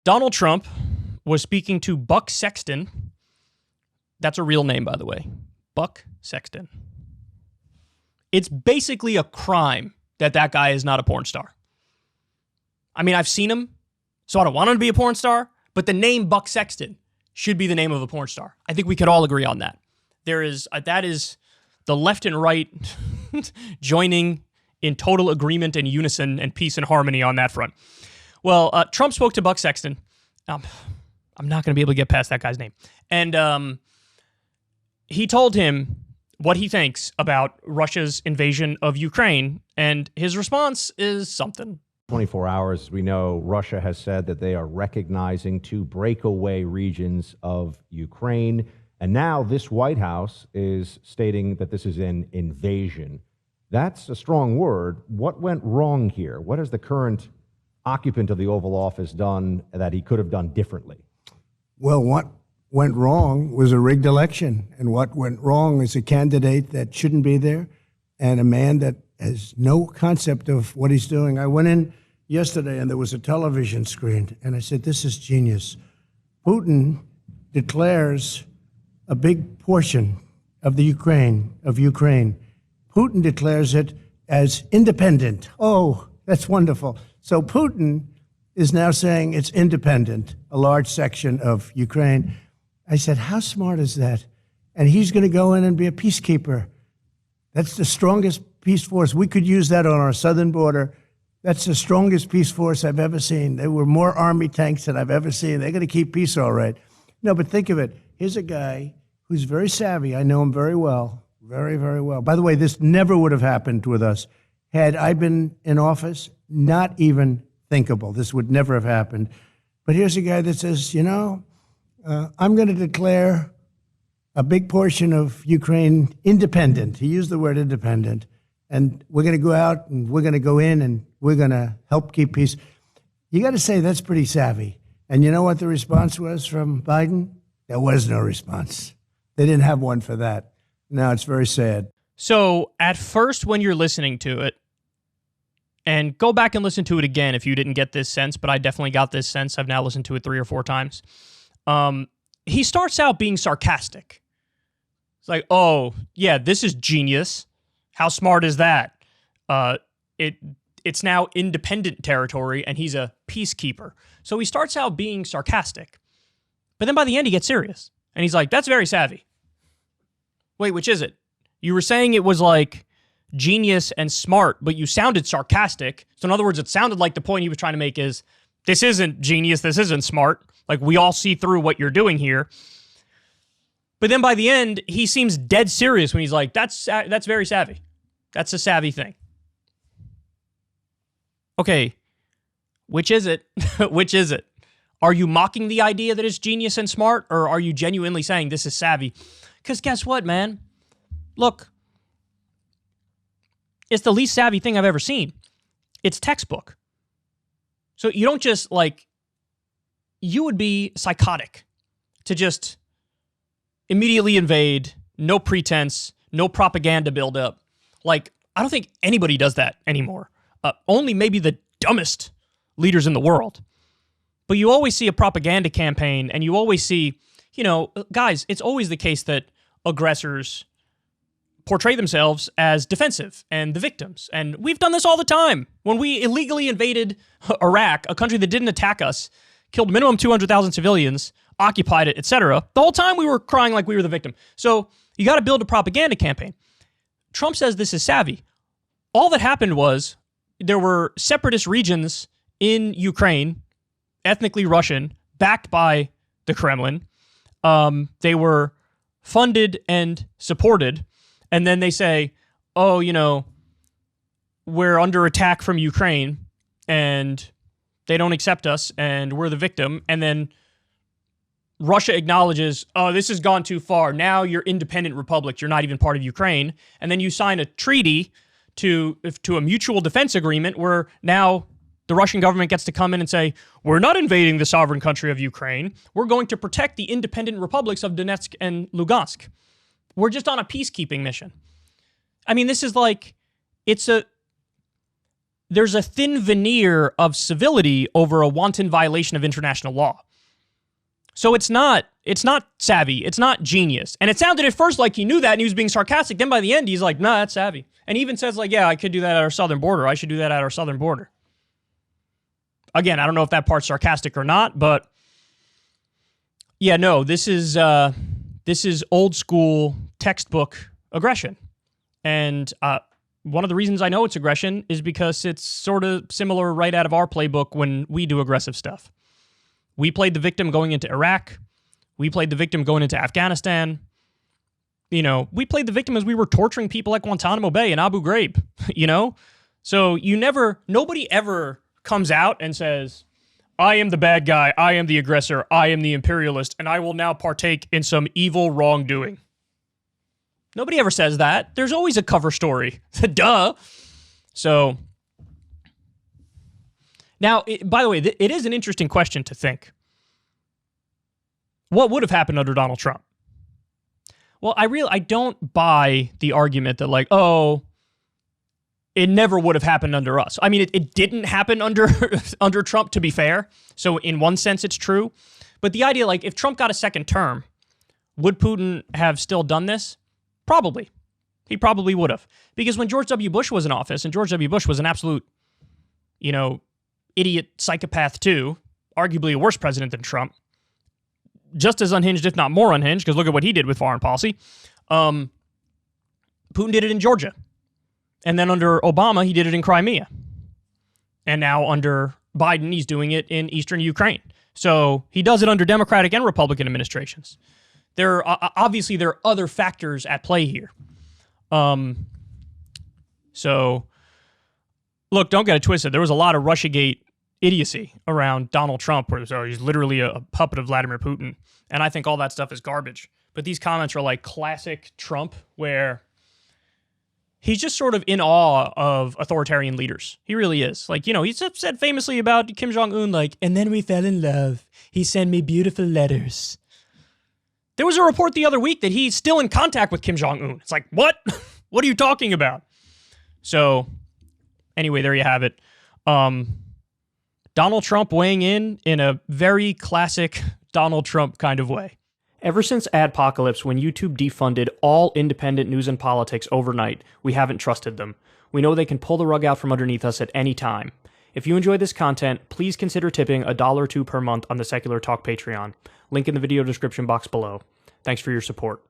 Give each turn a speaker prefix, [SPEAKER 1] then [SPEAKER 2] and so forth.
[SPEAKER 1] Donald Trump was speaking to Buck Sexton. That's a real name, by the way. Buck Sexton. It's basically a crime that that guy is not a porn star. I mean, I've seen him, so I don't want him to be a porn star, but the name Buck Sexton should be the name of a porn star. I think we could all agree on that. That is the left and right joining in total agreement and unison and peace and harmony on that front. Well, Trump spoke to Buck Sexton. I'm not going to be able to get past that guy's name. And he told him what he thinks about Russia's invasion of Ukraine, and his response is something.
[SPEAKER 2] 24 hours, we know Russia has said that they are recognizing 2 breakaway regions of Ukraine. And now this White House is stating that this is an invasion. That's a strong word. What went wrong here? What has the current occupant of the Oval Office done that he could have done differently?
[SPEAKER 3] Well, what went wrong was a rigged election. And what went wrong is a candidate that shouldn't be there and a man that has no concept of what he's doing. I went in yesterday and there was a television screen and I said, this is genius. Putin declares a big portion of the Ukraine. Putin declares it as independent. Oh, that's wonderful. So Putin is now saying it's independent, a large section of Ukraine. I said, how smart is that? And he's going to go in and be a peacekeeper. That's the strongest peace force. We could use that on our southern border. That's the strongest peace force I've ever seen. There were more army tanks than I've ever seen. They're going to keep peace all right. No, but think of it. Here's a guy who's very savvy. I know him very well, very, very well. By the way, this never would have happened with us. Had I been in office, not even thinkable. This would never have happened. But here's a guy that says, you know, I'm going to declare a big portion of Ukraine independent. He used the word independent. And we're going to go out and we're going to go in and we're going to help keep peace. You got to say that's pretty savvy. And you know what the response was from Biden? There was no response. They didn't have one for that. Now it's very sad.
[SPEAKER 1] So at first when you're listening to it, and go back and listen to it again if you didn't get this sense, but I definitely got this sense. I've now listened to it 3 or 4 times. He starts out being sarcastic. It's like, oh, yeah, this is genius. How smart is that? It's now independent territory, and he's a peacekeeper. So he starts out being sarcastic. But then by the end, he gets serious. And he's like, that's very savvy. Wait, which is it? You were saying it was like genius and smart, but you sounded sarcastic. So in other words, it sounded like the point he was trying to make is, this isn't genius, this isn't smart. Like, we all see through what you're doing here. But then by the end, he seems dead serious when he's like, that's very savvy. That's a savvy thing. Okay, which is it? Which is it? Are you mocking the idea that it's genius and smart, or are you genuinely saying this is savvy? Because guess what, man? Look, it's the least savvy thing I've ever seen. It's textbook. So you don't just, like, you would be psychotic to just immediately invade, no pretense, no propaganda buildup. Like, I don't think anybody does that anymore. Only maybe the dumbest leaders in the world. But you always see a propaganda campaign, and you always see, you know, guys, it's always the case that aggressors portray themselves as defensive and the victims. And we've done this all the time. When we illegally invaded Iraq, a country that didn't attack us, killed minimum 200,000 civilians, occupied it, etc., the whole time we were crying like we were the victim. So you got to build a propaganda campaign. Trump says this is savvy. All that happened was there were separatist regions in Ukraine, ethnically Russian, backed by the Kremlin. They were funded and supported. And then they say, oh, you know, we're under attack from Ukraine and they don't accept us and we're the victim. And then Russia acknowledges, oh, this has gone too far. Now you're independent republics. You're not even part of Ukraine. And then you sign a treaty to a mutual defense agreement where now the Russian government gets to come in and say, we're not invading the sovereign country of Ukraine. We're going to protect the independent republics of Donetsk and Lugansk. We're just on a peacekeeping mission. I mean, this is like, there's a thin veneer of civility over a wanton violation of international law. So it's not savvy. It's not genius. And it sounded at first like he knew that and he was being sarcastic. Then by the end, he's like, nah, that's savvy. And he even says like, yeah, I could do that at our southern border. I should do that at our southern border. Again, I don't know if that part's sarcastic or not, but yeah, no, this is old school textbook aggression. And one of the reasons I know it's aggression is because it's sort of similar right out of our playbook when we do aggressive stuff. We played the victim going into Iraq. We played the victim going into Afghanistan. You know, we played the victim as we were torturing people at Guantanamo Bay and Abu Ghraib, you know? So nobody ever comes out and says, I am the bad guy, I am the aggressor, I am the imperialist, and I will now partake in some evil wrongdoing. Nobody ever says that. There's always a cover story. Duh. So, now, by the way, it is an interesting question to think. What would have happened under Donald Trump? Well, I don't buy the argument that like, oh, it never would have happened under us. I mean, it didn't happen under under Trump, to be fair. So in one sense, it's true. But the idea, like, if Trump got a second term, would Putin have still done this? Probably. He probably would have. Because when George W. Bush was in office, and George W. Bush was an absolute, idiot psychopath too, arguably a worse president than Trump, just as unhinged, if not more unhinged, because look at what he did with foreign policy. Putin did it in Georgia. And then under Obama, he did it in Crimea. And now under Biden, he's doing it in eastern Ukraine. So he does it under Democratic and Republican administrations. There are other factors at play here. So, look, don't get it twisted. There was a lot of Russiagate idiocy around Donald Trump, where he's literally a puppet of Vladimir Putin. And I think all that stuff is garbage. But these comments are like classic Trump, where he's just sort of in awe of authoritarian leaders. He really is. Like, he's said famously about Kim Jong-un, like, and then we fell in love. He sent me beautiful letters. There was a report the other week that he's still in contact with Kim Jong-un. It's like, what? What are you talking about? So, anyway, there you have it. Donald Trump weighing in a very classic Donald Trump kind of way. Ever since Adpocalypse, when YouTube defunded all independent news and politics overnight, we haven't trusted them. We know they can pull the rug out from underneath us at any time. If you enjoy this content, please consider tipping $1 or $2 per month on the Secular Talk Patreon. Link in the video description box below. Thanks for your support.